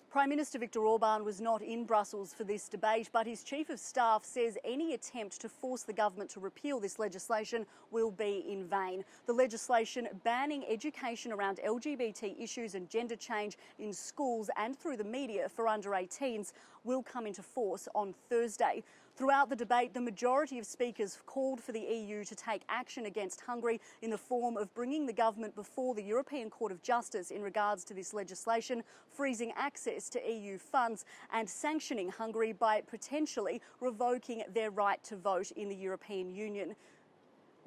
Prime Minister Viktor Orban was not in Brussels for this debate, but his Chief of Staff says any attempt to force the government to repeal this legislation will be in vain. The legislation banning education around LGBT issues and gender change in schools and through the media for under 18s will come into force on Thursday. Throughout the debate, the majority of speakers called for the EU to take action against Hungary in the form of bringing the government before the European Court of Justice in regards to this legislation, freezing access to EU funds and sanctioning Hungary by potentially revoking their right to vote in the European Union.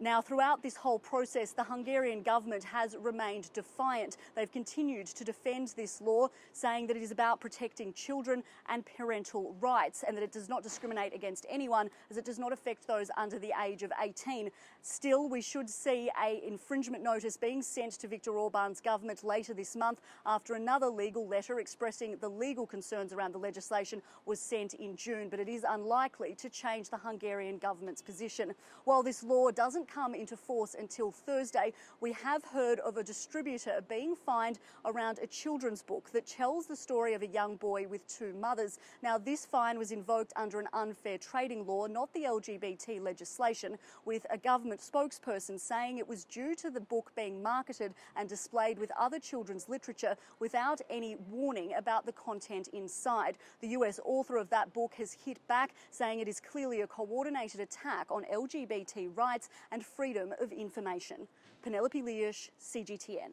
Now, throughout this whole process, the Hungarian government has remained defiant. They've continued to defend this law, saying that it is about protecting children and parental rights and that it does not discriminate against anyone as it does not affect those under the age of 18. Still, we should see an infringement notice being sent to Viktor Orban's government later this month after another legal letter expressing the legal concerns around the legislation was sent in June, but it is unlikely to change the Hungarian government's position. While this law doesn't come into force until Thursday, we have heard of a distributor being fined around a children's book that tells the story of a young boy with two mothers. Now, this fine was invoked under an unfair trading law, not the LGBT legislation, with a government spokesperson saying it was due to the book being marketed and displayed with other children's literature without any warning about the content inside. The US author of that book has hit back, saying it is clearly a coordinated attack on LGBT rights and freedom of information. Penelope Leash, CGTN.